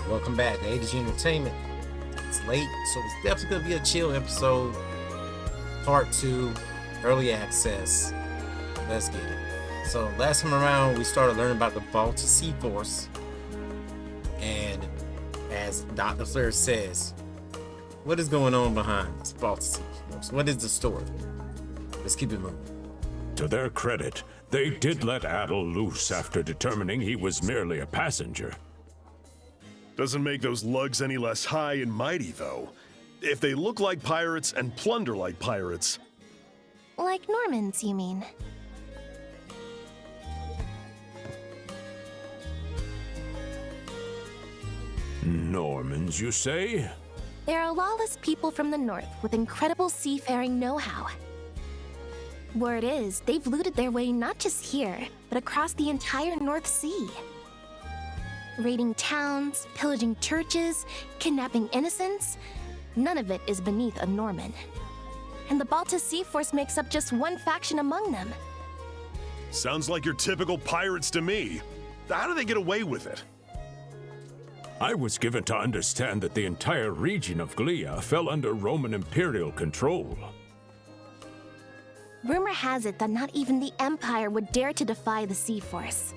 Welcome back to ADG Entertainment. It's late, so it's definitely gonna be a chill episode. Part 2, early access. Let's get it. So last time around, we started learning about the Balta Seaforce, and as Dr. Flair says, what is going on behind this Balta Seaforce? What is the story? Let's keep it moving. To their credit, they did let Adel loose after determining he was merely a passenger. Doesn't make those lugs any less high and mighty, though. If they look like pirates and plunder like pirates. Like Normans, you mean? Normans, you say? They're a lawless people from the north with incredible seafaring know-how. Word is, they've looted their way not just here, but across the entire North Sea. Raiding towns, pillaging churches, kidnapping innocents, none of it is beneath a Norman. And the Balta Seaforce makes up just one faction among them. Sounds like your typical pirates to me. How do they get away with it? I was given to understand that the entire region of Glia fell under Roman imperial control. Rumor has it that not even the Empire would dare to defy the Seaforce.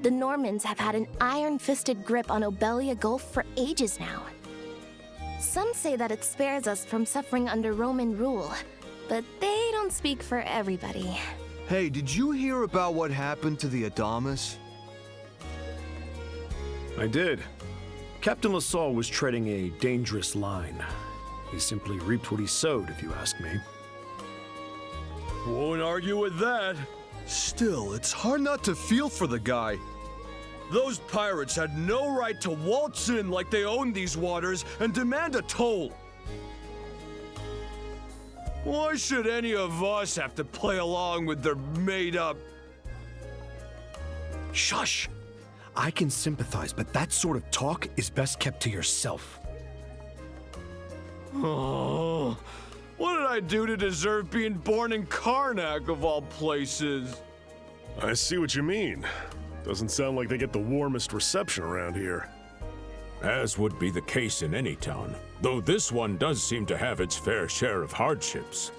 The Normans have had an iron-fisted grip on Obelia Gulf for ages now. Some say that it spares us from suffering under Roman rule, but they don't speak for everybody. Hey, did you hear about what happened to the Adamas? I did. Captain LaSalle was treading a dangerous line. He simply reaped what he sowed, if you ask me. Won't argue with that. Still, it's hard not to feel for the guy. Those pirates had no right to waltz in like they owned these waters and demand a toll. Why should any of us have to play along with their made-up... Shush! I can sympathize, but that sort of talk is best kept to yourself. Oh, what did I do to deserve being born in Carnac, of all places? I see what you mean. Doesn't sound like they get the warmest reception around here. As would be the case in any town, though this one does seem to have its fair share of hardships.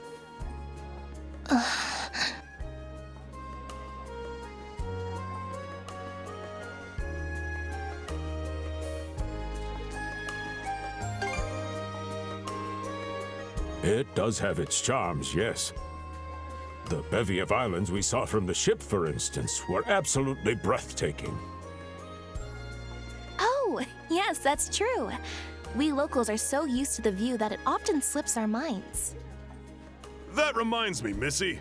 It does have its charms, yes. The bevy of islands we saw from the ship, for instance, were absolutely breathtaking. Oh, yes, that's true. We locals are so used to the view that it often slips our minds. That reminds me, Missy.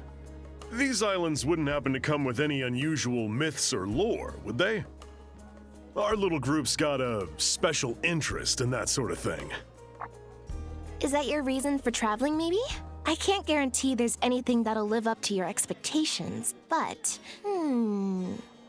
These islands wouldn't happen to come with any unusual myths or lore, would they? Our little group's got a special interest in that sort of thing. Is that your reason for traveling, maybe? I can't guarantee there's anything that'll live up to your expectations, but...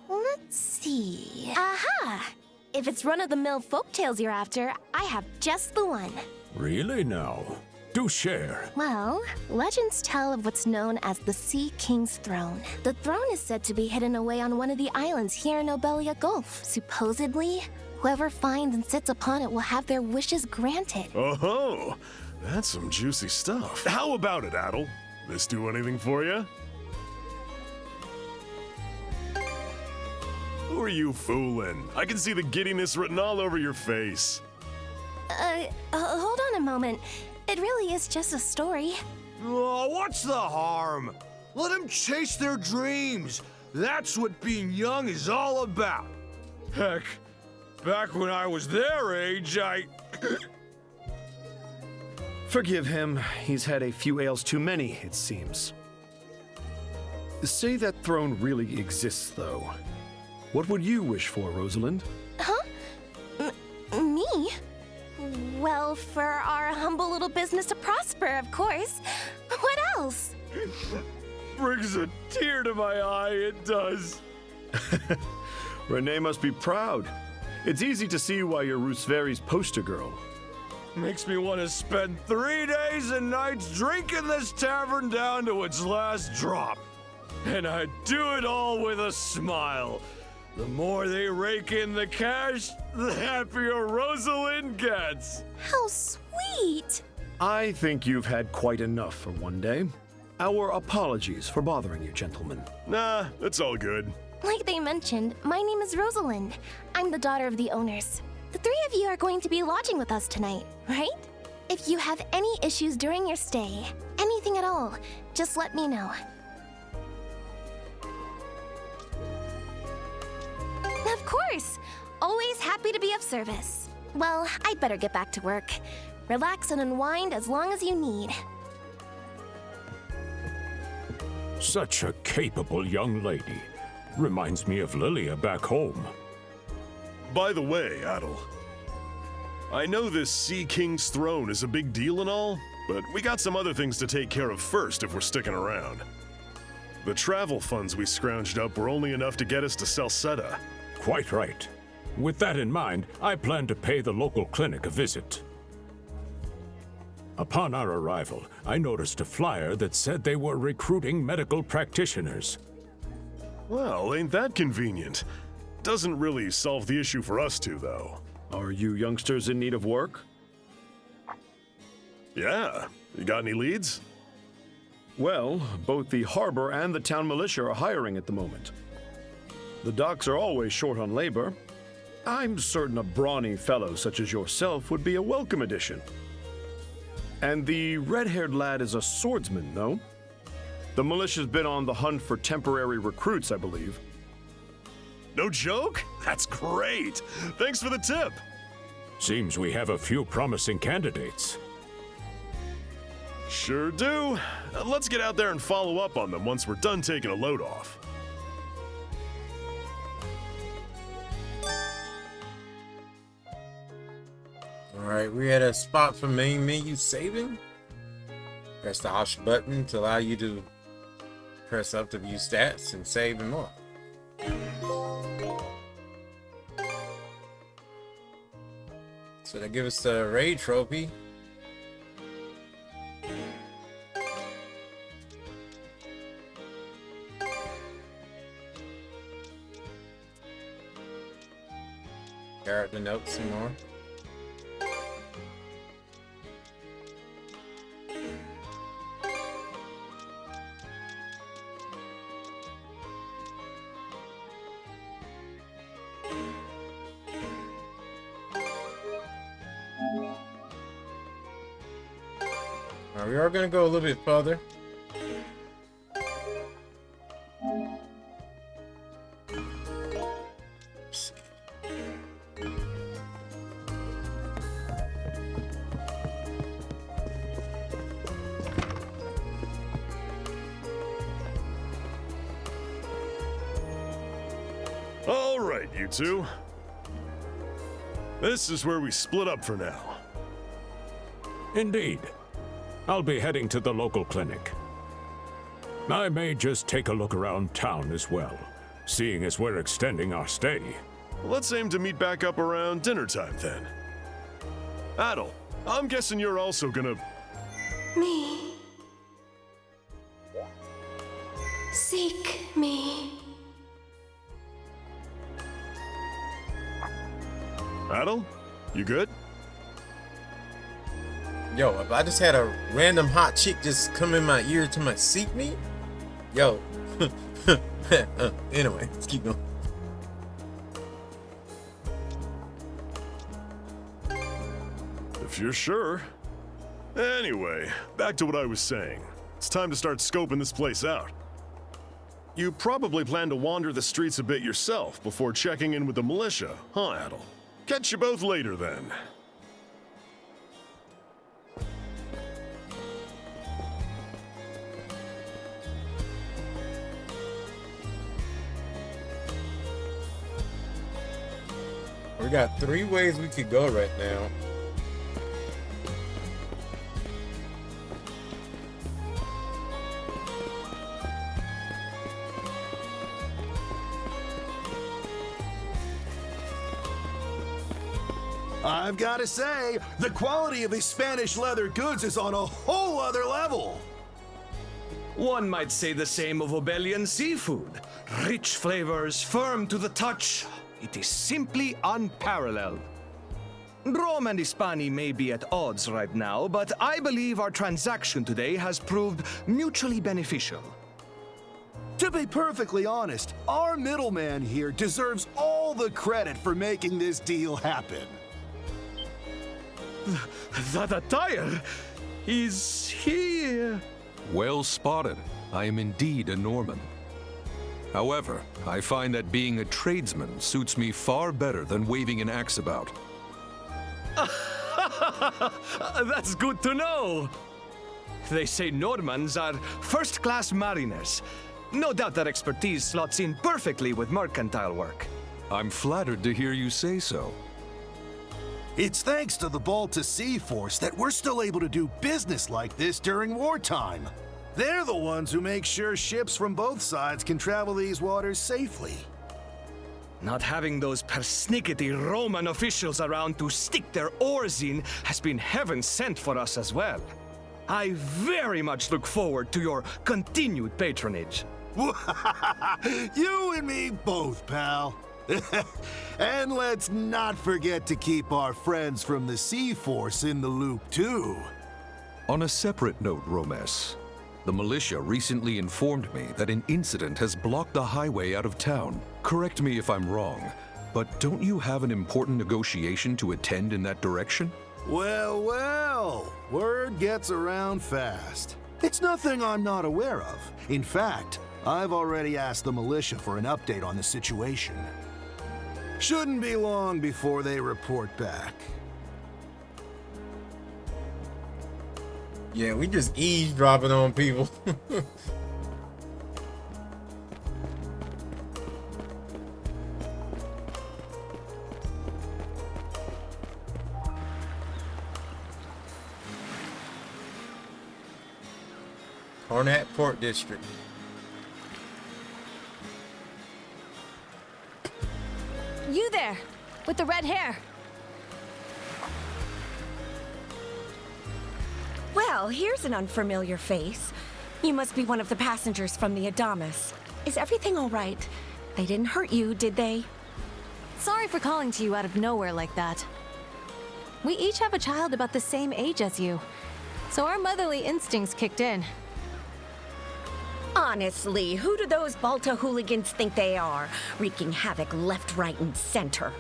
let's see... Aha! If it's run-of-the-mill folktales you're after, I have just the one. Really now? Do share. Well, legends tell of what's known as the Sea King's Throne. The throne is said to be hidden away on one of the islands here in Obelia Gulf. Supposedly, whoever finds and sits upon it will have their wishes granted. Oh-ho! That's some juicy stuff. How about it, Adel? This do anything for you? Who are you fooling? I can see the giddiness written all over your face. Hold on a moment. It really is just a story. Oh, what's the harm? Let them chase their dreams. That's what being young is all about. Heck, back when I was their age, Forgive him. He's had a few ales too many, it seems. Say that throne really exists, though. What would you wish for, Rosalind? Huh? Me? Well, for our humble little business to prosper, of course. What else? brings a tear to my eye, it does. Renee must be proud. It's easy to see why you're Rooseveri's poster girl. Makes me want to spend 3 days and nights drinking this tavern down to its last drop. And I do it all with a smile. The more they rake in the cash, the happier Rosalind gets. How sweet! I think you've had quite enough for one day. Our apologies for bothering you, gentlemen. Nah, it's all good. Like they mentioned, my name is Rosalind. I'm the daughter of the owners. The three of you are going to be lodging with us tonight, right? If you have any issues during your stay, anything at all, just let me know. Of course! Always happy to be of service. Well, I'd better get back to work. Relax and unwind as long as you need. Such a capable young lady. Reminds me of Lilia back home. By the way, Adel, I know this Sea King's throne is a big deal and all, but we got some other things to take care of first if we're sticking around. The travel funds we scrounged up were only enough to get us to Salsetta. Quite right. With that in mind, I plan to pay the local clinic a visit. Upon our arrival, I noticed a flyer that said they were recruiting medical practitioners. Well, ain't that convenient? Doesn't really solve the issue for us two, though. Are you youngsters in need of work? Yeah. You got any leads? Well, both the harbor and the town militia are hiring at the moment. The docks are always short on labor. I'm certain a brawny fellow such as yourself would be a welcome addition. And the red-haired lad is a swordsman, no? The militia's been on the hunt for temporary recruits, I believe. No joke? That's great! Thanks for the tip! Seems we have a few promising candidates. Sure do. Let's get out there and follow up on them once we're done taking a load off. Alright, we're at a spot for main menu saving. Press the Option button to allow you to press up to view stats and save and more. So that gives us the raid trophy. Character notes some more. We are going to go a little bit further. All right, you two. This is where we split up for now. Indeed. I'll be heading to the local clinic. I may just take a look around town as well, seeing as we're extending our stay. Let's aim to meet back up around dinner time then. Adel, I'm guessing you're also gonna... Me. Seek me. Adel, you good? Yo, if I just had a random hot chick just come in my ear to my seek me, yo. Anyway, let's keep going. If you're sure. Anyway, back to what I was saying. It's time to start scoping this place out. You probably plan to wander the streets a bit yourself before checking in with the militia, huh, Adel? Catch you both later then. We got 3 ways we could go right now. I've got to say, the quality of these Spanish leather goods is on a whole other level. One might say the same of Obelian seafood. Rich flavors, firm to the touch. It is simply unparalleled. Rome and Hispani may be at odds right now, but I believe our transaction today has proved mutually beneficial. To be perfectly honest, our middleman here deserves all the credit for making this deal happen. That attire is here. Well spotted. I am indeed a Norman. However, I find that being a tradesman suits me far better than waving an axe about. That's good to know. They say Normans are first-class mariners. No doubt that expertise slots in perfectly with mercantile work. I'm flattered to hear you say so. It's thanks to the Balta Seaforce that we're still able to do business like this during wartime. They're the ones who make sure ships from both sides can travel these waters safely. Not having those persnickety Roman officials around to stick their oars in has been heaven sent for us as well. I very much look forward to your continued patronage. You and me both, pal. And let's not forget to keep our friends from the Seaforce in the loop, too. On a separate note, Romes, the militia recently informed me that an incident has blocked the highway out of town. Correct me if I'm wrong, but don't you have an important negotiation to attend in that direction? Well, well, word gets around fast. It's nothing I'm not aware of. In fact, I've already asked the militia for an update on the situation. Shouldn't be long before they report back. Yeah, we just eavesdropping on people. Carnac Port District. You there, with the red hair. Well, here's an unfamiliar face. You must be one of the passengers from the Adamas. Is everything all right? They didn't hurt you, did they? Sorry for calling to you out of nowhere like that. We each have a child about the same age as you, so our motherly instincts kicked in. Honestly, who do those Balta hooligans think they are, wreaking havoc left, right, and center?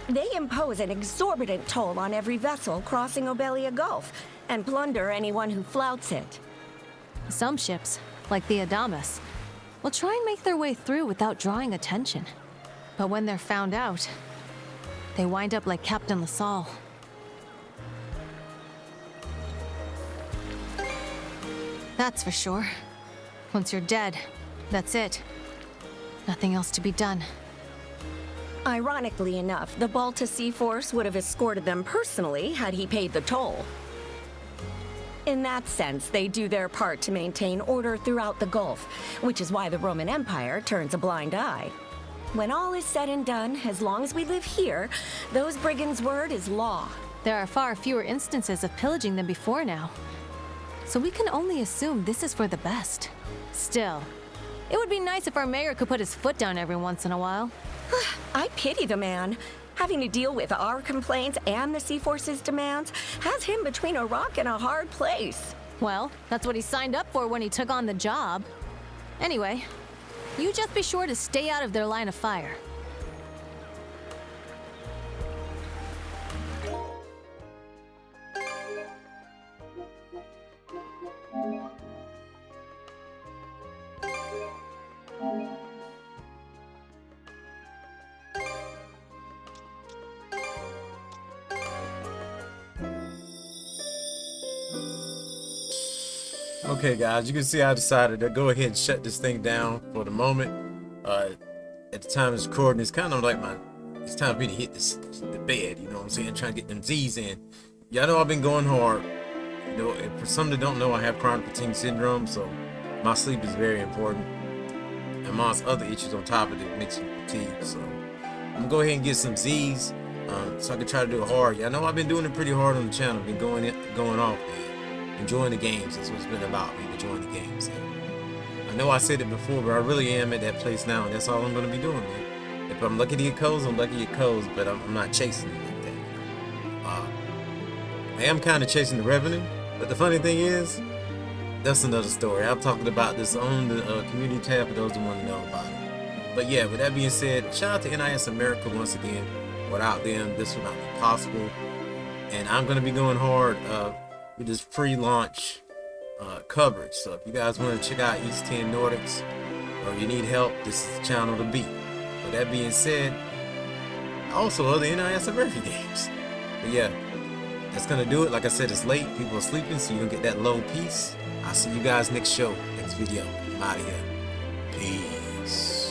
They impose an exorbitant toll on every vessel crossing Obelia Gulf, and plunder anyone who flouts it. Some ships, like the Adamas, will try and make their way through without drawing attention. But when they're found out, they wind up like Captain LaSalle. That's for sure. Once you're dead, that's it. Nothing else to be done. Ironically enough, the Balta Seaforce would have escorted them personally had he paid the toll. In that sense, they do their part to maintain order throughout the Gulf, which is why the Roman Empire turns a blind eye. When all is said and done, as long as we live here, those brigands' word is law. There are far fewer instances of pillaging than before now, so we can only assume this is for the best. Still, it would be nice if our mayor could put his foot down every once in a while. I pity the man. Having to deal with our complaints and the Seaforce's demands has him between a rock and a hard place. Well, that's what he signed up for when he took on the job. Anyway, you just be sure to stay out of their line of fire. Okay, guys, you can see I decided to go ahead and shut this thing down for the moment. At the time it's recording, it's kind of like it's time for me to hit the bed, you know what I'm saying? Trying to get them Z's in. Y'all know I've been going hard. You know, and for some that don't know, I have chronic fatigue syndrome, so my sleep is very important. And amongst other issues on top of it, mental fatigue. So I'm gonna go ahead and get some Z's, so I can try to do it hard. Y'all know I've been doing it pretty hard on the channel. Been going off, man. Enjoying the games. That's what it's been about. Me enjoying the games. And I know I said it before, but I really am at that place now, and that's all I'm going to be doing, man. If I'm lucky to get codes, I'm lucky to get codes, but I'm not chasing it like that. I am kind of chasing the revenue, but the funny thing is, that's another story. I'm talking about this on the community tab for those who want to know about it. But yeah, with that being said, shout out to NIS America once again. Without them, this would not be possible. And I'm going to be going hard with this pre-launch coverage. So if you guys want to check out East 10 Nordics, or you need help, this is the channel to be. With that being said, also other NIS America games. But yeah, that's going to do it. Like I said, it's late. People are sleeping, so you don't get that low piece. I'll see you guys next show, next video. I'm out of here. Peace.